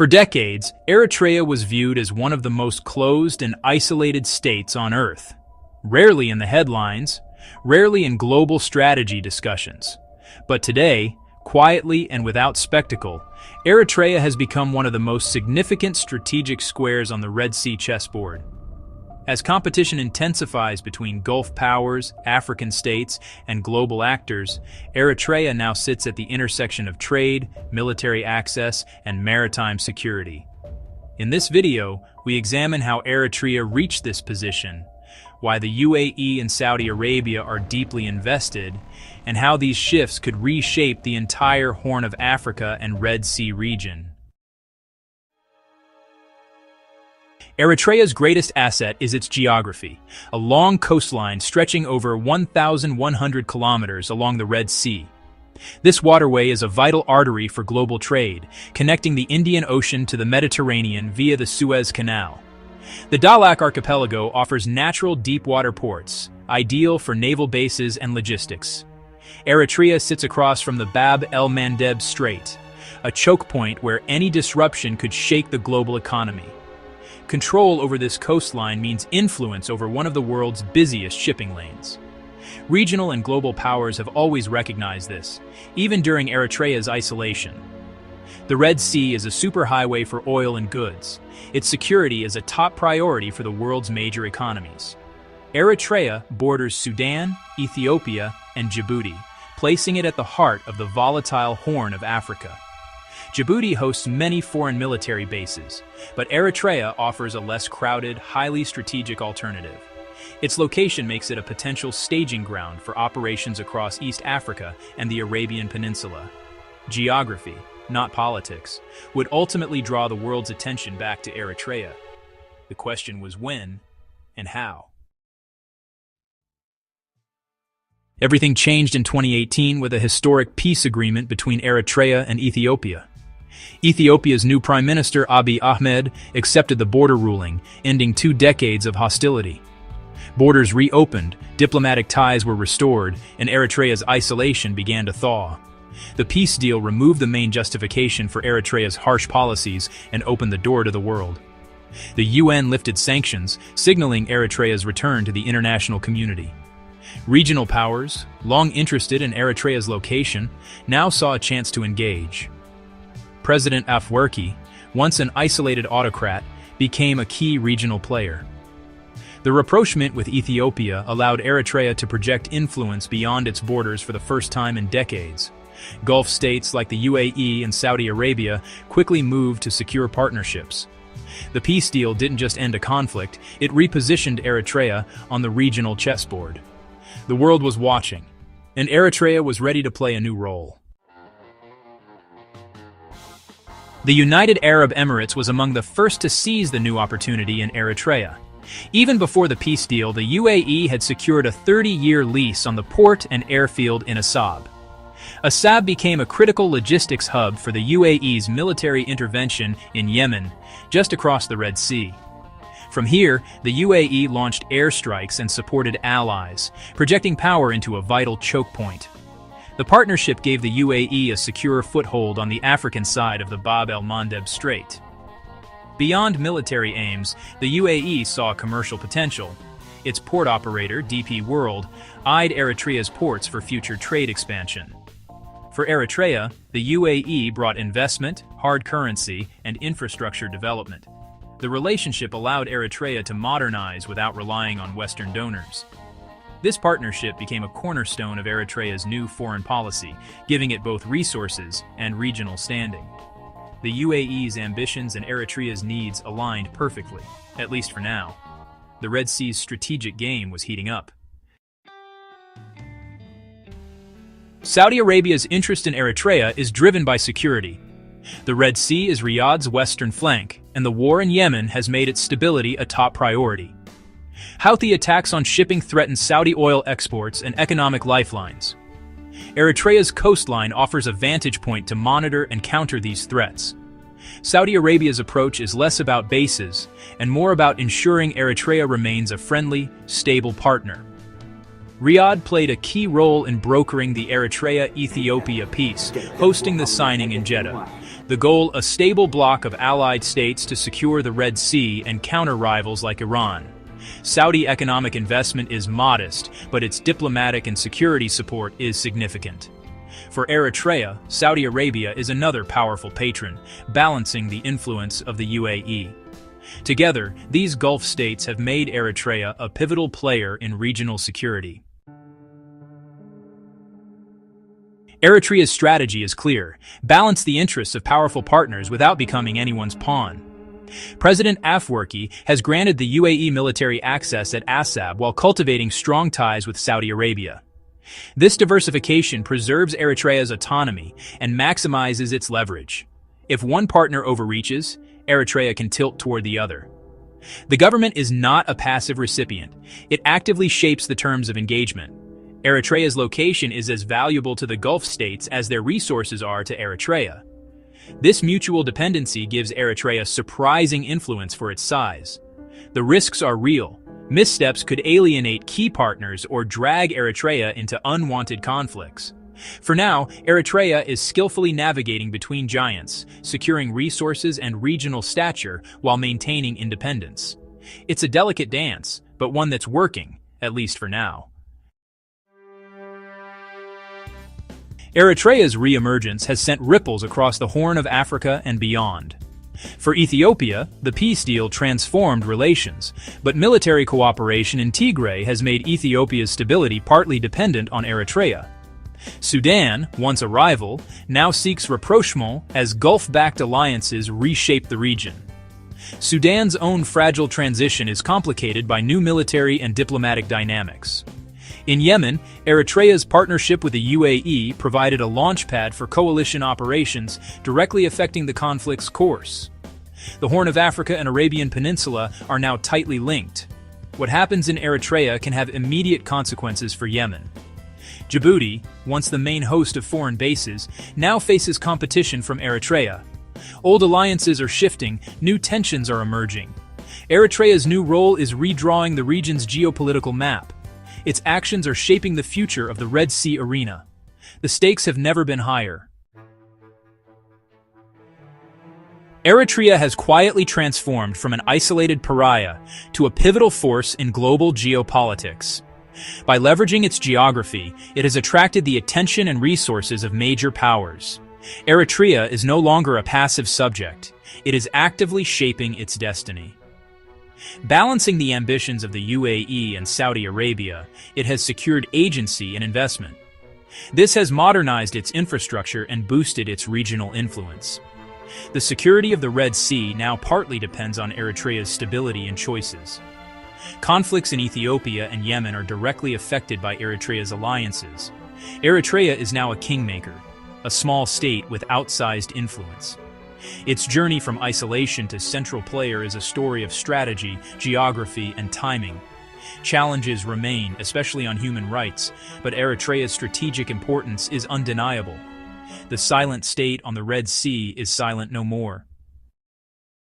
For decades, Eritrea was viewed as one of the most closed and isolated states on Earth. Rarely in the headlines, rarely in global strategy discussions. But today, quietly and without spectacle, Eritrea has become one of the most significant strategic squares on the Red Sea chessboard. As competition intensifies between Gulf powers, African states, and global actors, Eritrea now sits at the intersection of trade, military access, and maritime security. In this video, we examine how Eritrea reached this position, why the UAE and Saudi Arabia are deeply invested, and how these shifts could reshape the entire Horn of Africa and Red Sea region. Eritrea's greatest asset is its geography, a long coastline stretching over 1,100 kilometers along the Red Sea. This waterway is a vital artery for global trade, connecting the Indian Ocean to the Mediterranean via the Suez Canal. The Dahlak archipelago offers natural deep-water ports, ideal for naval bases and logistics. Eritrea sits across from the Bab el-Mandeb Strait, a choke point where any disruption could shake the global economy. Control over this coastline means influence over one of the world's busiest shipping lanes. Regional and global powers have always recognized this, even during Eritrea's isolation. The Red Sea is a superhighway for oil and goods. Its security is a top priority for the world's major economies. Eritrea borders Sudan, Ethiopia, and Djibouti, placing it at the heart of the volatile Horn of Africa. Djibouti hosts many foreign military bases, but Eritrea offers a less crowded, highly strategic alternative. Its location makes it a potential staging ground for operations across East Africa and the Arabian Peninsula. Geography, not politics, would ultimately draw the world's attention back to Eritrea. The question was when and how. Everything changed in 2018 with a historic peace agreement between Eritrea and Ethiopia. Ethiopia's new Prime Minister Abiy Ahmed accepted the border ruling, ending 2 decades of hostility. Borders reopened, diplomatic ties were restored, and Eritrea's isolation began to thaw. The peace deal removed the main justification for Eritrea's harsh policies and opened the door to the world. The UN lifted sanctions, signaling Eritrea's return to the international community. Regional powers, long interested in Eritrea's location, now saw a chance to engage. President Afwerki, once an isolated autocrat, became a key regional player. The rapprochement with Ethiopia allowed Eritrea to project influence beyond its borders for the first time in decades. Gulf states like the UAE and Saudi Arabia quickly moved to secure partnerships. The peace deal didn't just end a conflict, it repositioned Eritrea on the regional chessboard. The world was watching, and Eritrea was ready to play a new role. The United Arab Emirates was among the first to seize the new opportunity in Eritrea. Even before the peace deal, the UAE had secured a 30-year lease on the port and airfield in Asab. Asab became a critical logistics hub for the UAE's military intervention in Yemen, just across the Red Sea. From here, the UAE launched airstrikes and supported allies, projecting power into a vital choke point. The partnership gave the UAE a secure foothold on the African side of the Bab el-Mandeb Strait. Beyond military aims, the UAE saw commercial potential. Its port operator, DP World, eyed Eritrea's ports for future trade expansion. For Eritrea, the UAE brought investment, hard currency, and infrastructure development. The relationship allowed Eritrea to modernize without relying on Western donors. This partnership became a cornerstone of Eritrea's new foreign policy, giving it both resources and regional standing. The UAE's ambitions and Eritrea's needs aligned perfectly, at least for now. The Red Sea's strategic game was heating up. Saudi Arabia's interest in Eritrea is driven by security. The Red Sea is Riyadh's western flank, and the war in Yemen has made its stability a top priority. Houthi attacks on shipping threaten Saudi oil exports and economic lifelines. Eritrea's coastline offers a vantage point to monitor and counter these threats. Saudi Arabia's approach is less about bases and more about ensuring Eritrea remains a friendly, stable partner. Riyadh played a key role in brokering the Eritrea-Ethiopia peace, hosting the signing in Jeddah. The goal, a stable bloc of allied states to secure the Red Sea and counter rivals like Iran. Saudi economic investment is modest, but its diplomatic and security support is significant. For Eritrea, Saudi Arabia is another powerful patron, balancing the influence of the UAE. Together, these Gulf states have made Eritrea a pivotal player in regional security. Eritrea's strategy is clear: balance the interests of powerful partners without becoming anyone's pawn. President Afwerki has granted the UAE military access at Assab while cultivating strong ties with Saudi Arabia. This diversification preserves Eritrea's autonomy and maximizes its leverage. If one partner overreaches, Eritrea can tilt toward the other. The government is not a passive recipient. It actively shapes the terms of engagement. Eritrea's location is as valuable to the Gulf states as their resources are to Eritrea. This mutual dependency gives Eritrea surprising influence for its size. The risks are real. Missteps could alienate key partners or drag Eritrea into unwanted conflicts. For now, Eritrea is skillfully navigating between giants, securing resources and regional stature while maintaining independence. It's a delicate dance, but one that's working, at least for now. Eritrea's re-emergence has sent ripples across the Horn of Africa and beyond. For Ethiopia, the peace deal transformed relations, but military cooperation in Tigray has made Ethiopia's stability partly dependent on Eritrea. Sudan, once a rival, now seeks rapprochement as Gulf-backed alliances reshape the region. Sudan's own fragile transition is complicated by new military and diplomatic dynamics. In Yemen, Eritrea's partnership with the UAE provided a launchpad for coalition operations directly affecting the conflict's course. The Horn of Africa and Arabian Peninsula are now tightly linked. What happens in Eritrea can have immediate consequences for Yemen. Djibouti, once the main host of foreign bases, now faces competition from Eritrea. Old alliances are shifting, new tensions are emerging. Eritrea's new role is redrawing the region's geopolitical map. Its actions are shaping the future of the Red Sea arena. The stakes have never been higher. Eritrea has quietly transformed from an isolated pariah to a pivotal force in global geopolitics. By leveraging its geography, it has attracted the attention and resources of major powers. Eritrea is no longer a passive subject. It is actively shaping its destiny. Balancing the ambitions of the UAE and Saudi Arabia, it has secured agency and investment. This has modernized its infrastructure and boosted its regional influence. The security of the Red Sea now partly depends on Eritrea's stability and choices. Conflicts in Ethiopia and Yemen are directly affected by Eritrea's alliances. Eritrea is now a kingmaker, a small state with outsized influence. Its journey from isolation to central player is a story of strategy, geography, and timing. Challenges remain, especially on human rights, but Eritrea's strategic importance is undeniable. The silent state on the Red Sea is silent no more.